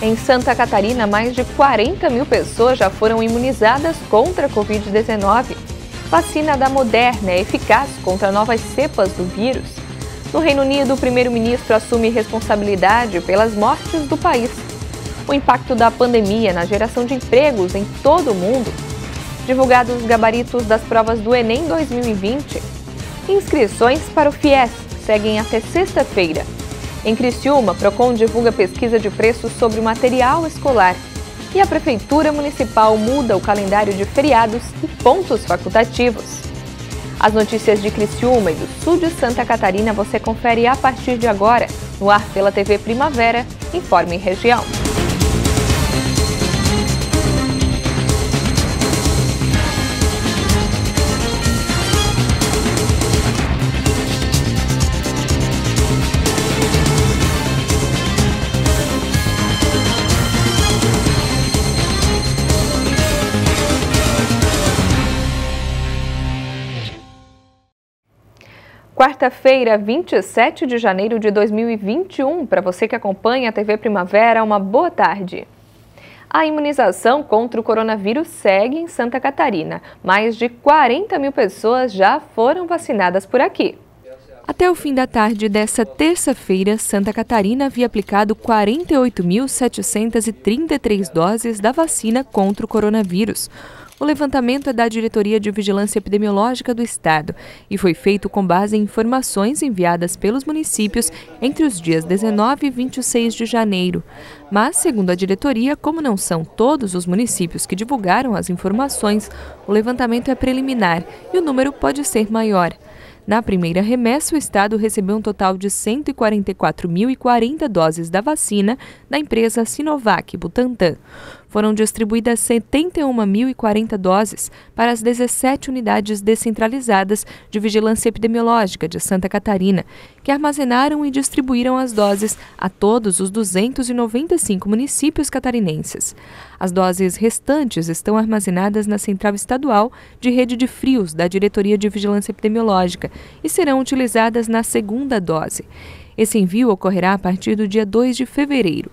Em Santa Catarina, mais de 40 mil pessoas já foram imunizadas contra a Covid-19. Vacina da Moderna é eficaz contra novas cepas do vírus. No Reino Unido, o primeiro-ministro assume responsabilidade pelas mortes do país. O impacto da pandemia na geração de empregos em todo o mundo. Divulgados os gabaritos das provas do Enem 2020. Inscrições para o FIES seguem até sexta-feira. Em Criciúma, Procon divulga pesquisa de preços sobre o material escolar. E a Prefeitura Municipal muda o calendário de feriados e pontos facultativos. As notícias de Criciúma e do sul de Santa Catarina você confere a partir de agora, no ar pela TV Primavera, Informe Região. Quarta-feira, 27 de janeiro de 2021. Para você que acompanha a TV Primavera, uma boa tarde. A imunização contra o coronavírus segue em Santa Catarina. Mais de 40 mil pessoas já foram vacinadas por aqui. Até o fim da tarde dessa terça-feira, Santa Catarina havia aplicado 48.733 doses da vacina contra o coronavírus. O levantamento é da Diretoria de Vigilância Epidemiológica do Estado e foi feito com base em informações enviadas pelos municípios entre os dias 19 e 26 de janeiro. Mas, segundo a diretoria, como não são todos os municípios que divulgaram as informações, o levantamento é preliminar e o número pode ser maior. Na primeira remessa, o Estado recebeu um total de 144.040 doses da vacina da empresa Sinovac Butantan. Foram distribuídas 71.040 doses para as 17 unidades descentralizadas de vigilância epidemiológica de Santa Catarina, que armazenaram e distribuíram as doses a todos os 295 municípios catarinenses. As doses restantes estão armazenadas na Central Estadual de Rede de Frios da Diretoria de Vigilância Epidemiológica e serão utilizadas na segunda dose. Esse envio ocorrerá a partir do dia 2 de fevereiro.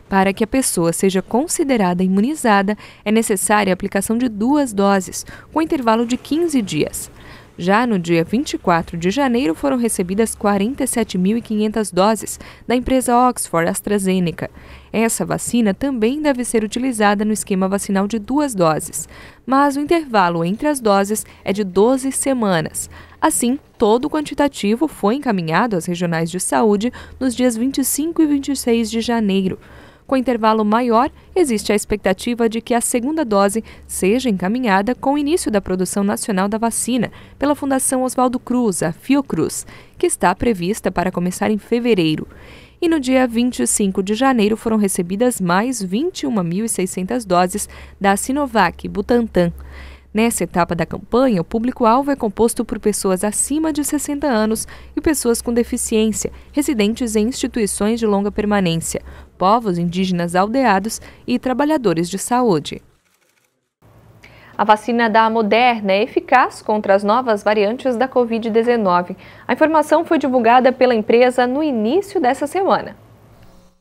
Para que a pessoa seja considerada imunizada, é necessária a aplicação de 2 doses, com intervalo de 15 dias. Já no dia 24 de janeiro foram recebidas 47.500 doses da empresa Oxford AstraZeneca. Essa vacina também deve ser utilizada no esquema vacinal de 2 doses, mas o intervalo entre as doses é de 12 semanas. Assim, todo o quantitativo foi encaminhado às regionais de saúde nos dias 25 e 26 de janeiro. Com intervalo maior, existe a expectativa de que a segunda dose seja encaminhada com o início da produção nacional da vacina pela Fundação Oswaldo Cruz, a Fiocruz, que está prevista para começar em fevereiro. E no dia 25 de janeiro foram recebidas mais 21.600 doses da Sinovac Butantan. Nessa etapa da campanha, o público-alvo é composto por pessoas acima de 60 anos e pessoas com deficiência, residentes em instituições de longa permanência, povos indígenas aldeados e trabalhadores de saúde. A vacina da Moderna é eficaz contra as novas variantes da Covid-19. A informação foi divulgada pela empresa no início dessa semana.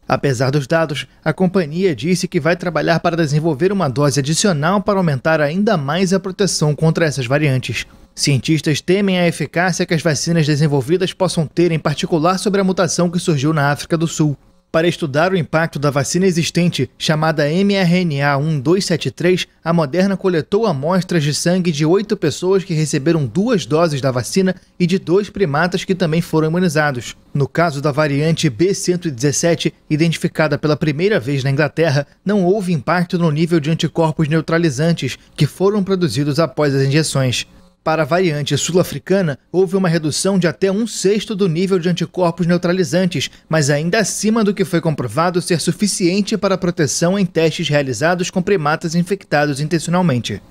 Apesar dos dados, a companhia disse que vai trabalhar para desenvolver uma dose adicional para aumentar ainda mais a proteção contra essas variantes. Cientistas temem a eficácia que as vacinas desenvolvidas possam ter, em particular sobre a mutação que surgiu na África do Sul. Para estudar o impacto da vacina existente, chamada mRNA-1273, a Moderna coletou amostras de sangue de 8 pessoas que receberam 2 doses da vacina e de 2 primatas que também foram imunizados. No caso da variante B117, identificada pela primeira vez na Inglaterra, não houve impacto no nível de anticorpos neutralizantes que foram produzidos após as injeções. Para a variante sul-africana, houve uma redução de até 1/6 do nível de anticorpos neutralizantes, mas ainda acima do que foi comprovado ser suficiente para a proteção em testes realizados com primatas infectados intencionalmente.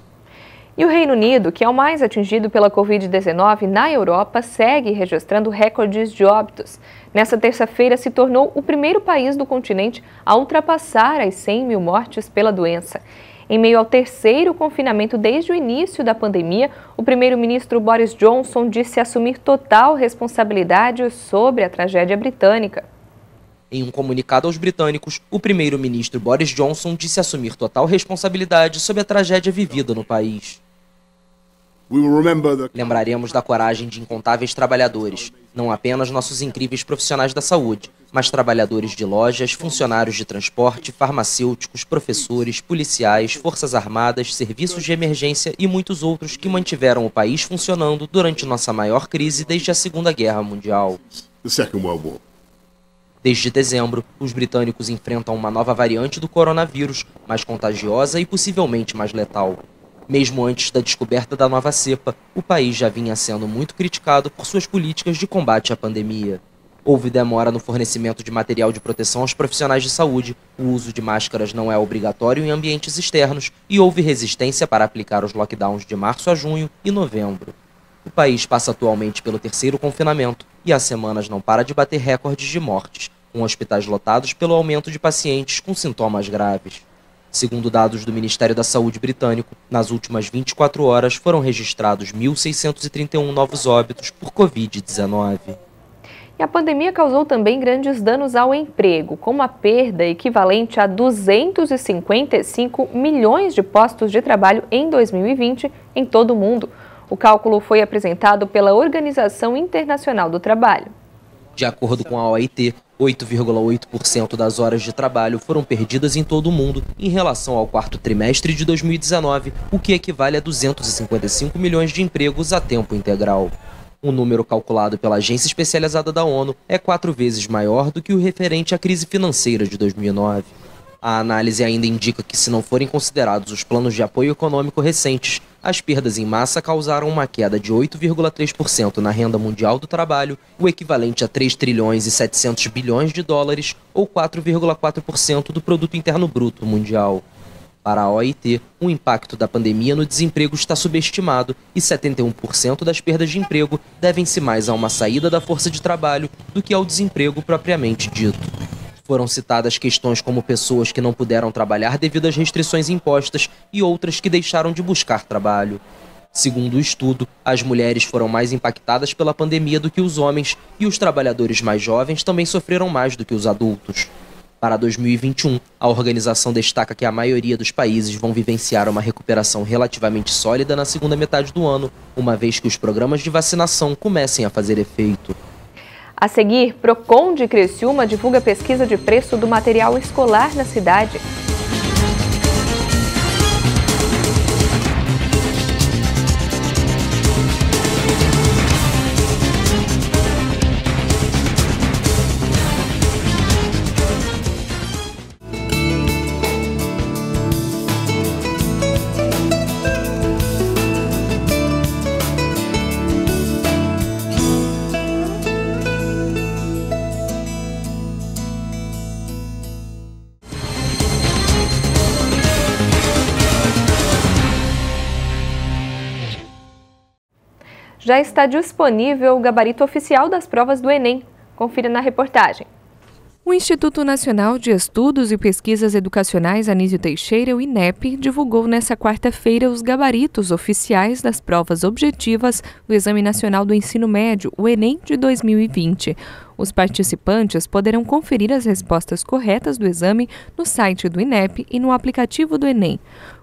E o Reino Unido, que é o mais atingido pela Covid-19 na Europa, segue registrando recordes de óbitos. Nessa terça-feira, se tornou o primeiro país do continente a ultrapassar as 100 mil mortes pela doença. Em meio ao terceiro confinamento desde o início da pandemia, o primeiro-ministro Boris Johnson disse assumir total responsabilidade sobre a tragédia britânica. Em um comunicado aos britânicos, o primeiro-ministro Boris Johnson disse assumir total responsabilidade sobre a tragédia vivida no país. Lembraremos da coragem de incontáveis trabalhadores, não apenas nossos incríveis profissionais da saúde, mas trabalhadores de lojas, funcionários de transporte, farmacêuticos, professores, policiais, forças armadas, serviços de emergência e muitos outros que mantiveram o país funcionando durante nossa maior crise desde a Segunda Guerra Mundial. Desde dezembro, os britânicos enfrentam uma nova variante do coronavírus, mais contagiosa e possivelmente mais letal. Mesmo antes da descoberta da nova cepa, o país já vinha sendo muito criticado por suas políticas de combate à pandemia. Houve demora no fornecimento de material de proteção aos profissionais de saúde, o uso de máscaras não é obrigatório em ambientes externos e houve resistência para aplicar os lockdowns de março a junho e novembro. O país passa atualmente pelo terceiro confinamento e há semanas não para de bater recordes de mortes, com hospitais lotados pelo aumento de pacientes com sintomas graves. Segundo dados do Ministério da Saúde britânico, nas últimas 24 horas foram registrados 1.631 novos óbitos por Covid-19. E a pandemia causou também grandes danos ao emprego, com uma perda equivalente a 255 milhões de postos de trabalho em 2020 em todo o mundo. O cálculo foi apresentado pela Organização Internacional do Trabalho. De acordo com a OIT, 8,8% das horas de trabalho foram perdidas em todo o mundo em relação ao quarto trimestre de 2019, o que equivale a 255 milhões de empregos a tempo integral. O número calculado pela agência especializada da ONU é 4 vezes maior do que o referente à crise financeira de 2009. A análise ainda indica que, se não forem considerados os planos de apoio econômico recentes, as perdas em massa causaram uma queda de 8,3% na renda mundial do trabalho, o equivalente a 3 trilhões e 700 bilhões de dólares, ou 4,4% do produto interno bruto mundial. Para a OIT, o impacto da pandemia no desemprego está subestimado e 71% das perdas de emprego devem-se mais a uma saída da força de trabalho do que ao desemprego propriamente dito. Foram citadas questões como pessoas que não puderam trabalhar devido às restrições impostas e outras que deixaram de buscar trabalho. Segundo o estudo, as mulheres foram mais impactadas pela pandemia do que os homens e os trabalhadores mais jovens também sofreram mais do que os adultos. Para 2021, a organização destaca que a maioria dos países vão vivenciar uma recuperação relativamente sólida na segunda metade do ano, uma vez que os programas de vacinação comecem a fazer efeito. A seguir, Procon de Criciúma divulga pesquisa de preço do material escolar na cidade. Já está disponível o gabarito oficial das provas do Enem. Confira na reportagem. O Instituto Nacional de Estudos e Pesquisas Educacionais Anísio Teixeira, o INEP, divulgou nesta quarta-feira os gabaritos oficiais das provas objetivas do Exame Nacional do Ensino Médio, o Enem de 2020. Os participantes poderão conferir as respostas corretas do exame no site do INEP e no aplicativo do Enem.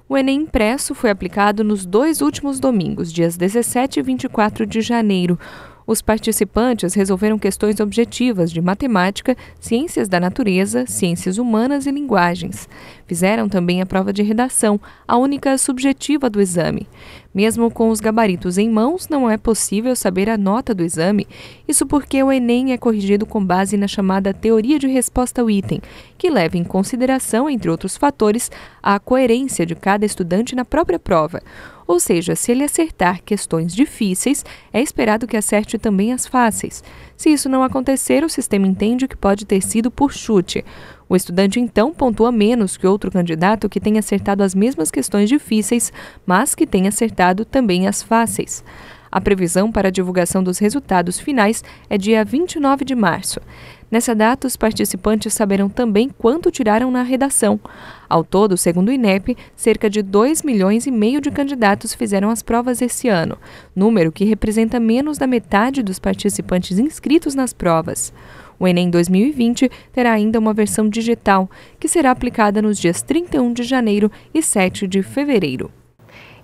O Enem impresso foi aplicado nos 2 últimos domingos, dias 17 e 24 de janeiro. Os participantes resolveram questões objetivas de matemática, ciências da natureza, ciências humanas e linguagens. Fizeram também a prova de redação, a única subjetiva do exame. Mesmo com os gabaritos em mãos, não é possível saber a nota do exame. Isso porque o Enem é corrigido com base na chamada teoria de resposta ao item, que leva em consideração, entre outros fatores, a coerência de cada estudante na própria prova. Ou seja, se ele acertar questões difíceis, é esperado que acerte também as fáceis. Se isso não acontecer, o sistema entende que pode ter sido por chute. O estudante, então, pontua menos que outro candidato que tenha acertado as mesmas questões difíceis, mas que tenha acertado também as fáceis. A previsão para a divulgação dos resultados finais é dia 29 de março. Nessa data, os participantes saberão também quanto tiraram na redação. Ao todo, segundo o INEP, cerca de 2,5 milhões de candidatos fizeram as provas esse ano, número que representa menos da metade dos participantes inscritos nas provas. O Enem 2020 terá ainda uma versão digital, que será aplicada nos dias 31 de janeiro e 7 de fevereiro.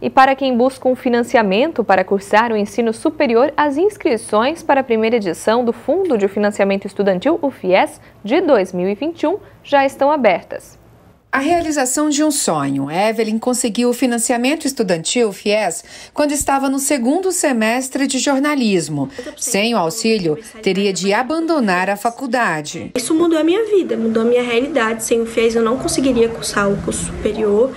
E para quem busca um financiamento para cursar o ensino superior, as inscrições para a primeira edição do Fundo de Financiamento Estudantil, o FIES, de 2021, já estão abertas. A realização de um sonho. Evelyn conseguiu o financiamento estudantil FIES quando estava no segundo semestre de jornalismo. Sem o auxílio, teria de abandonar a faculdade. Isso mudou a minha vida, mudou a minha realidade. Sem o FIES eu não conseguiria cursar o curso superior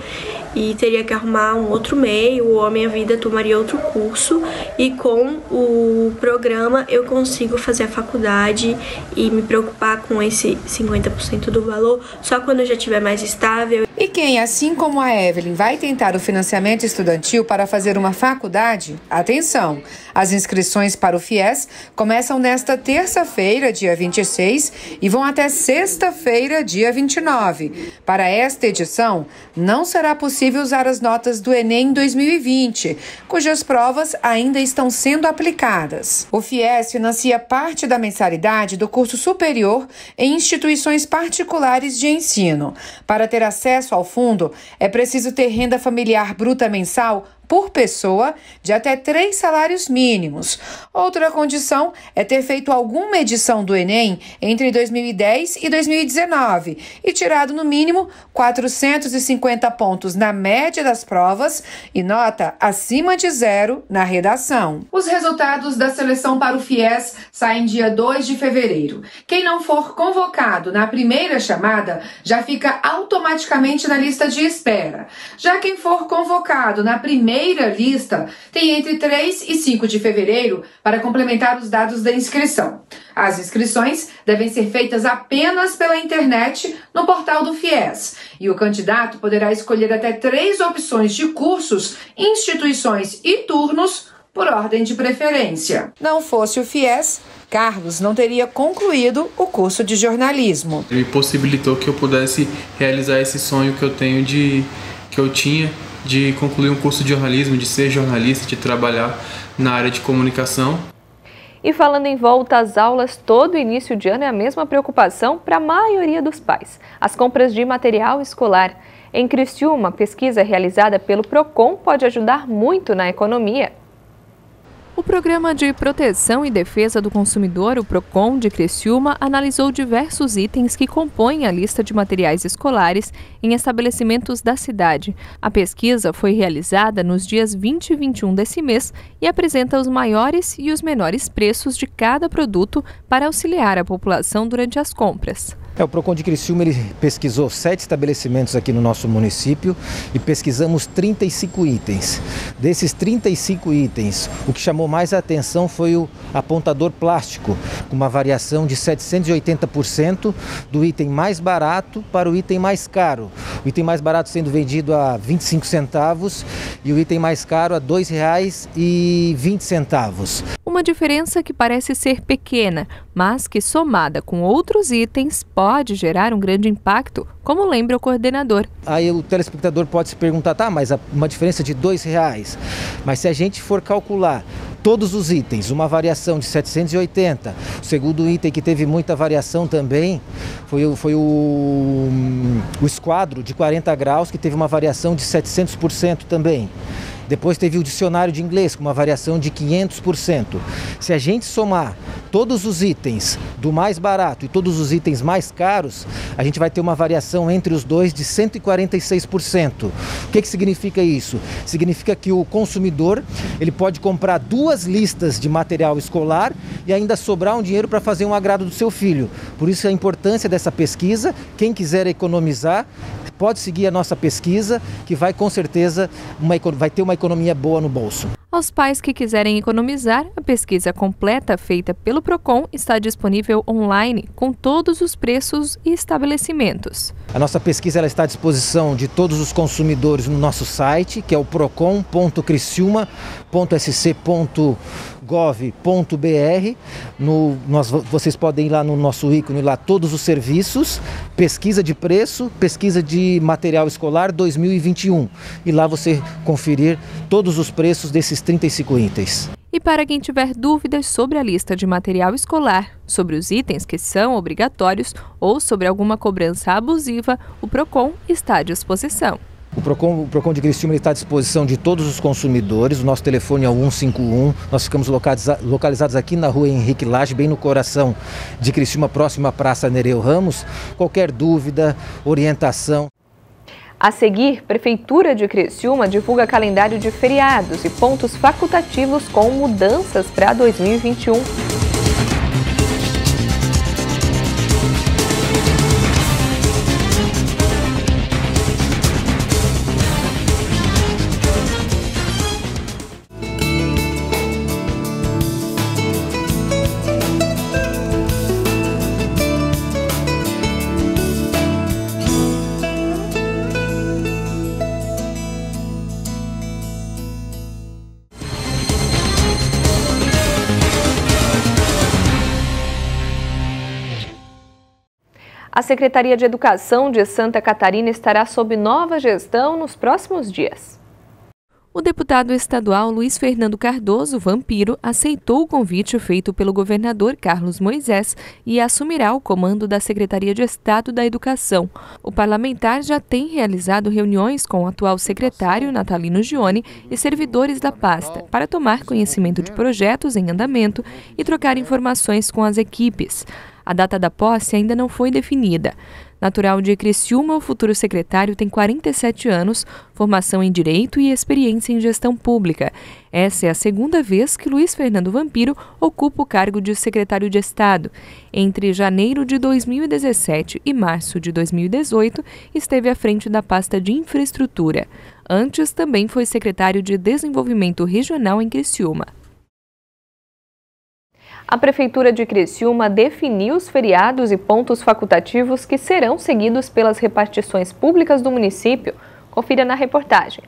e teria que arrumar um outro meio, ou a minha vida tomaria outro curso. E com o programa eu consigo fazer a faculdade e me preocupar com esse 50% do valor só quando eu já estiver mais estável. E quem, assim como a Evelyn, vai tentar o financiamento estudantil para fazer uma faculdade, atenção! As inscrições para o FIES começam nesta terça-feira, dia 26, e vão até sexta-feira, dia 29. Para esta edição, não será possível usar as notas do Enem 2020, cujas provas ainda estão sendo aplicadas. O FIES financia parte da mensalidade do curso superior em instituições particulares de ensino. Para ter acesso ao fundo, é preciso ter renda familiar bruta mensal por pessoa de até 3 salários mínimos. Outra condição é ter feito alguma edição do Enem entre 2010 e 2019 e tirado no mínimo 450 pontos na média das provas e nota acima de 0 na redação. Os resultados da seleção para o FIES saem dia 2 de fevereiro. Quem não for convocado na primeira chamada já fica automaticamente na lista de espera. Já quem for convocado na primeira lista tem entre 3 e 5 de fevereiro para complementar os dados da inscrição. As inscrições devem ser feitas apenas pela internet no portal do FIES e o candidato poderá escolher até 3 opções de cursos, instituições e turnos por ordem de preferência. Não fosse o FIES, Carlos não teria concluído o curso de jornalismo. Ele possibilitou que eu pudesse realizar esse sonho que eu tinha de concluir um curso de jornalismo, de ser jornalista, de trabalhar na área de comunicação. E falando em volta às aulas, todo início de ano é a mesma preocupação para a maioria dos pais: as compras de material escolar. Em Criciúma, pesquisa realizada pelo PROCON pode ajudar muito na economia. O Programa de Proteção e Defesa do Consumidor, o PROCON de Criciúma, analisou diversos itens que compõem a lista de materiais escolares em estabelecimentos da cidade. A pesquisa foi realizada nos dias 20 e 21 desse mês e apresenta os maiores e os menores preços de cada produto para auxiliar a população durante as compras. O PROCON de Criciúma ele pesquisou 7 estabelecimentos aqui no nosso município e pesquisamos 35 itens. Desses 35 itens, o que chamou mais a atenção foi o apontador plástico, com uma variação de 780% do item mais barato para o item mais caro. O item mais barato sendo vendido a 25 centavos e o item mais caro a R$ 2,20. Uma diferença que parece ser pequena, mas que somada com outros itens pode gerar um grande impacto, como lembra o coordenador. Aí o telespectador pode se perguntar, mas uma diferença de R$ 2,00. Mas se a gente for calcular todos os itens, uma variação de 780, o segundo item que teve muita variação também foi o esquadro de 40 graus, que teve uma variação de 700% também. Depois teve o dicionário de inglês com uma variação de 500%. Se a gente somar todos os itens do mais barato e todos os itens mais caros, a gente vai ter uma variação entre os dois de 146%. O que significa isso? Significa que o consumidor ele pode comprar 2 listas de material escolar e ainda sobrar um dinheiro para fazer um agrado do seu filho. Por isso a importância dessa pesquisa. Quem quiser economizar, pode seguir a nossa pesquisa, que vai com certeza vai ter uma economia boa no bolso. Aos pais que quiserem economizar, a pesquisa completa feita pelo PROCON está disponível online com todos os preços e estabelecimentos. A nossa pesquisa ela está à disposição de todos os consumidores no nosso site, que é o procon.criciuma.sc.gov.br. Vocês podem ir lá no nosso ícone, lá todos os serviços, pesquisa de preço, pesquisa de material escolar 2021. E lá você conferir todos os preços desses 35 itens. E para quem tiver dúvidas sobre a lista de material escolar, sobre os itens que são obrigatórios ou sobre alguma cobrança abusiva, o PROCON está à disposição. O PROCON de Criciúma está à disposição de todos os consumidores. O nosso telefone é o 151. Nós ficamos localizados aqui na rua Henrique Lage, bem no coração de Criciúma, próximo à Praça Nereu Ramos. Qualquer dúvida, orientação. A seguir, Prefeitura de Criciúma divulga calendário de feriados e pontos facultativos com mudanças para 2021. A Secretaria de Educação de Santa Catarina estará sob nova gestão nos próximos dias. O deputado estadual Luiz Fernando Cardoso Vampiro aceitou o convite feito pelo governador Carlos Moisés e assumirá o comando da Secretaria de Estado da Educação. O parlamentar já tem realizado reuniões com o atual secretário Natalino Gione e servidores da pasta para tomar conhecimento de projetos em andamento e trocar informações com as equipes. A data da posse ainda não foi definida. Natural de Criciúma, o futuro secretário tem 47 anos, formação em Direito e experiência em Gestão Pública. Essa é a segunda vez que Luiz Fernando Vampiro ocupa o cargo de secretário de Estado. Entre janeiro de 2017 e março de 2018, esteve à frente da pasta de Infraestrutura. Antes, também foi secretário de Desenvolvimento Regional em Criciúma. A Prefeitura de Criciúma definiu os feriados e pontos facultativos que serão seguidos pelas repartições públicas do município. Confira na reportagem.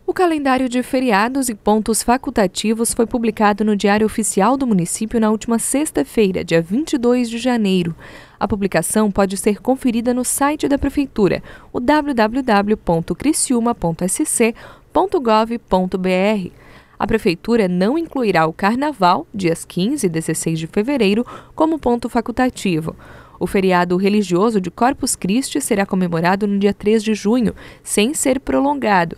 O calendário de feriados e pontos facultativos foi publicado no Diário Oficial do município na última sexta-feira, dia 22 de janeiro. A publicação pode ser conferida no site da Prefeitura, o www.criciúma.sc.gov.br. A Prefeitura não incluirá o Carnaval, dias 15 e 16 de fevereiro, como ponto facultativo. O feriado religioso de Corpus Christi será comemorado no dia 3 de junho, sem ser prolongado.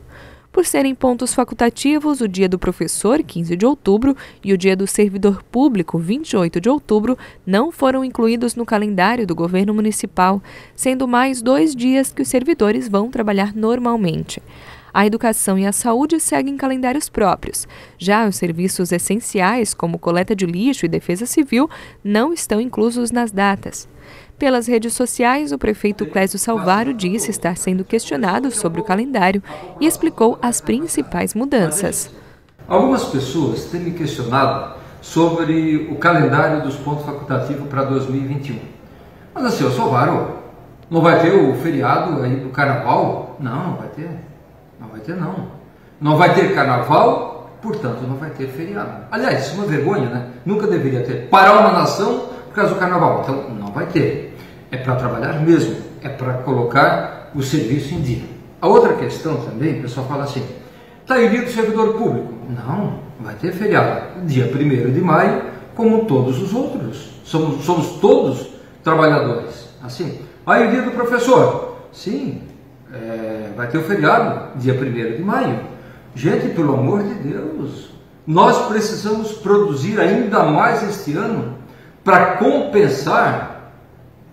Por serem pontos facultativos, o Dia do Professor, 15 de outubro, e o Dia do Servidor Público, 28 de outubro, não foram incluídos no calendário do governo municipal, sendo mais 2 dias que os servidores vão trabalhar normalmente. A educação e a saúde seguem calendários próprios. Já os serviços essenciais, como coleta de lixo e defesa civil, não estão inclusos nas datas. Pelas redes sociais, o prefeito Clésio Salvaro disse estar sendo questionado sobre o calendário e explicou as principais mudanças. Algumas pessoas têm me questionado sobre o calendário dos pontos facultativos para 2021. Mas assim, Salvaro, não vai ter o feriado aí do Carnaval? Não vai ter. Não vai ter, não. Não vai ter carnaval, portanto não vai ter feriado. Aliás, isso é uma vergonha, né? Nunca deveria ter. Parar uma nação por causa do carnaval. Então, não vai ter. É para trabalhar mesmo. É para colocar o serviço em dia. A outra questão também, o pessoal fala assim, está aí dia do servidor público. Não vai ter feriado. Dia 1º de maio, como todos os outros. Somos todos trabalhadores. Assim. Aí o dia do professor. Sim. Vai ter o feriado, dia 1º de maio. Gente, pelo amor de Deus, nós precisamos produzir ainda mais este ano para compensar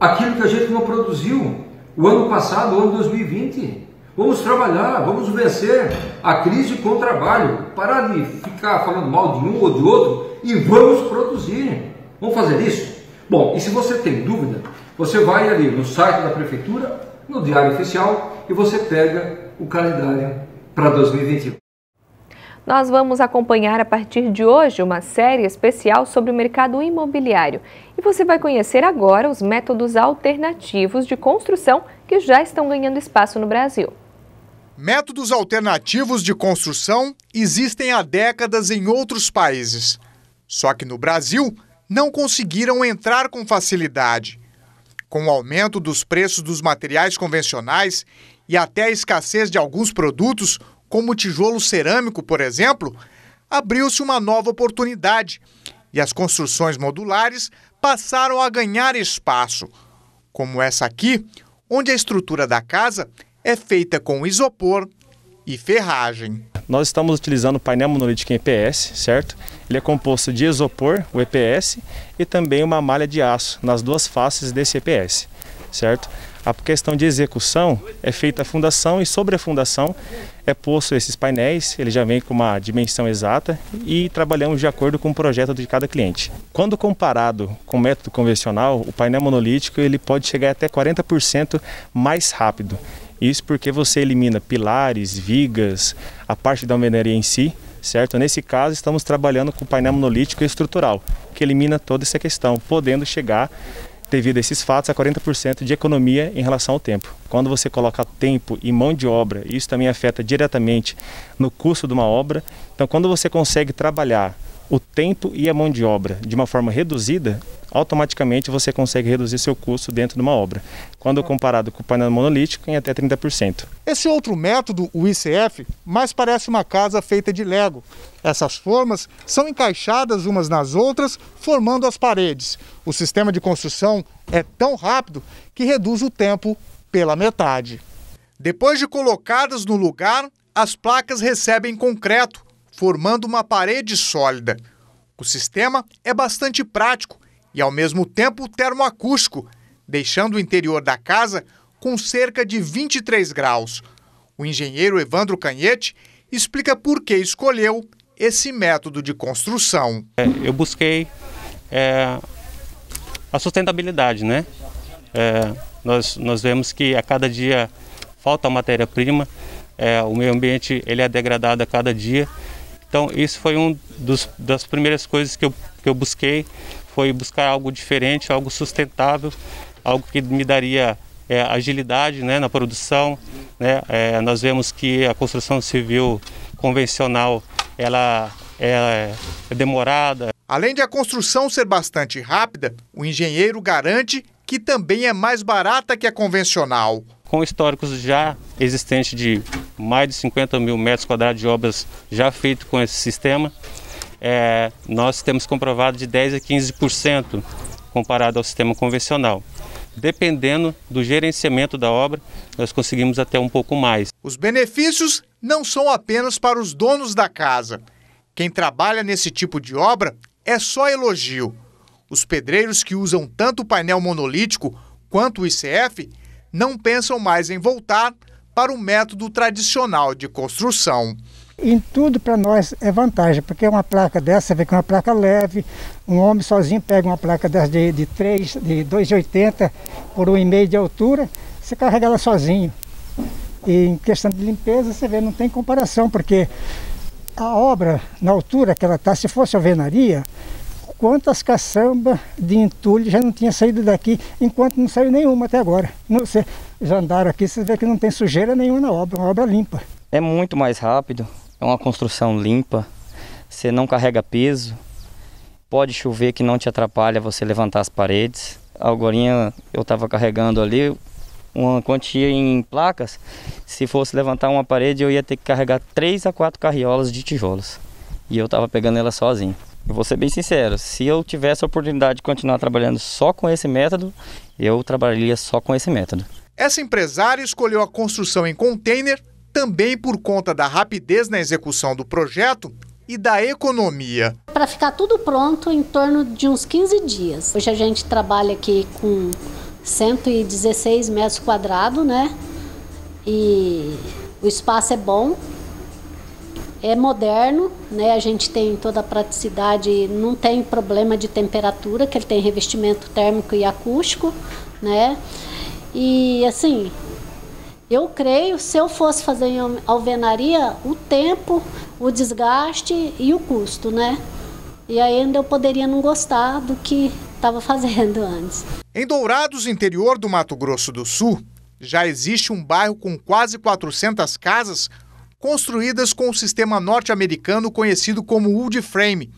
aquilo que a gente não produziu o ano passado, o ano 2020. Vamos trabalhar, vamos vencer a crise com o trabalho, parar de ficar falando mal de um ou de outro e vamos produzir. Vamos fazer isso? Bom, e se você tem dúvida, você vai ali no site da Prefeitura, no Diário Oficial, e você pega o calendário para 2021. Nós vamos acompanhar a partir de hoje uma série especial sobre o mercado imobiliário. E você vai conhecer agora os métodos alternativos de construção que já estão ganhando espaço no Brasil. Métodos alternativos de construção existem há décadas em outros países. Só que no Brasil não conseguiram entrar com facilidade. Com o aumento dos preços dos materiais convencionais e até a escassez de alguns produtos, como o tijolo cerâmico, por exemplo, abriu-se uma nova oportunidade e as construções modulares passaram a ganhar espaço, como essa aqui, onde a estrutura da casa é feita com isopor e ferragem. Nós estamos utilizando o painel monolítico em EPS, certo? Ele é composto de isopor, o EPS, e também uma malha de aço nas duas faces desse EPS, certo? A questão de execução é feita a fundação e sobre a fundação é posto esses painéis, ele já vem com uma dimensão exata e trabalhamos de acordo com o projeto de cada cliente. Quando comparado com o método convencional, o painel monolítico ele pode chegar até 40% mais rápido. Isso porque você elimina pilares, vigas, a parte da alvenaria em si, certo? Nesse caso, estamos trabalhando com painel monolítico estrutural, que elimina toda essa questão, podendo chegar, devido a esses fatos, a 40% de economia em relação ao tempo. Quando você coloca tempo e mão de obra, isso também afeta diretamente no custo de uma obra. Então, quando você consegue trabalhar o tempo e a mão de obra de uma forma reduzida, automaticamente você consegue reduzir seu custo dentro de uma obra. Quando comparado com o painel monolítico, em até 30%. Esse outro método, o ICF, mais parece uma casa feita de Lego. Essas formas são encaixadas umas nas outras, formando as paredes. O sistema de construção é tão rápido que reduz o tempo pela metade. Depois de colocadas no lugar, as placas recebem concreto, formando uma parede sólida. O sistema é bastante prático e, ao mesmo tempo, termoacústico, deixando o interior da casa com cerca de 23 graus. O engenheiro Evandro Canhete explica por que escolheu esse método de construção. Eu busquei a sustentabilidade, né? Nós vemos que a cada dia falta matéria-prima, o meio ambiente ele é degradado a cada dia. Então, isso foi das primeiras coisas que eu busquei, foi buscar algo diferente, algo sustentável, algo que me daria agilidade, né, na produção, né? Nós vemos que a construção civil convencional ela é demorada. Além de a construção ser bastante rápida, o engenheiro garante que também é mais barata que a convencional. Com históricos já existentes de mais de 50 mil metros quadrados de obras já feitas com esse sistema, nós temos comprovado de 10% a 15% comparado ao sistema convencional. Dependendo do gerenciamento da obra, nós conseguimos até um pouco mais. Os benefícios não são apenas para os donos da casa. Quem trabalha nesse tipo de obra é só elogio. Os pedreiros que usam tanto o painel monolítico quanto o ICF não pensam mais em voltar para o método tradicional de construção. Em tudo para nós é vantagem, porque uma placa dessa, você vê que é uma placa leve, um homem sozinho pega uma placa dessa de 2,80 por 1,5 de altura, você carrega ela sozinho. E em questão de limpeza, você vê, não tem comparação, porque a obra, na altura que ela está, se fosse alvenaria, quantas caçambas de entulho já não tinha saído daqui, enquanto não saiu nenhuma até agora. Você já andaram aqui, você vê que não tem sujeira nenhuma na obra, uma obra limpa. É muito mais rápido, é uma construção limpa, você não carrega peso, pode chover que não te atrapalha você levantar as paredes. Agorinha eu estava carregando ali uma quantia em placas, se fosse levantar uma parede eu ia ter que carregar 3 a 4 carriolas de tijolos e eu estava pegando ela sozinho. Eu vou ser bem sincero, se eu tivesse a oportunidade de continuar trabalhando só com esse método, eu trabalharia só com esse método. Essa empresária escolheu a construção em container também por conta da rapidez na execução do projeto e da economia. Para ficar tudo pronto em torno de uns 15 dias. Hoje a gente trabalha aqui com 116 metros quadrados, né? E o espaço é bom. É moderno, né? A gente tem toda a praticidade, não tem problema de temperatura, que ele tem revestimento térmico e acústico, né? E assim, eu creio, se eu fosse fazer em alvenaria, o tempo, o desgaste e o custo, né? E ainda eu poderia não gostar do que estava fazendo antes. Em Dourados, interior do Mato Grosso do Sul, já existe um bairro com quase 400 casas construídas com o sistema norte-americano conhecido como wood frame.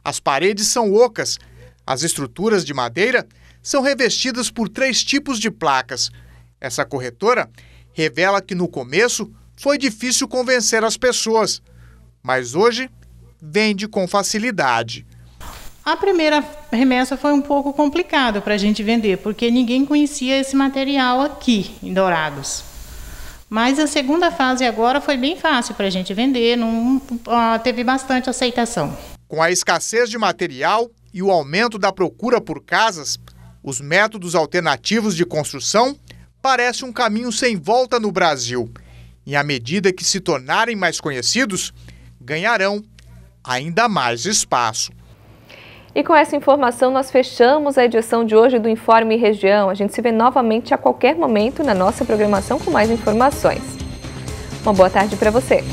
As paredes são ocas. As estruturas de madeira são revestidas por 3 tipos de placas. Essa corretora revela que no começo foi difícil convencer as pessoas, mas hoje vende com facilidade. A primeira remessa foi um pouco complicada para a gente vender, porque ninguém conhecia esse material aqui em Dourados. Mas a segunda fase agora foi bem fácil para a gente vender, teve bastante aceitação. Com a escassez de material e o aumento da procura por casas, os métodos alternativos de construção parecem um caminho sem volta no Brasil. E à medida que se tornarem mais conhecidos, ganharão ainda mais espaço. E com essa informação nós fechamos a edição de hoje do Informe Região. A gente se vê novamente a qualquer momento na nossa programação com mais informações. Uma boa tarde para você.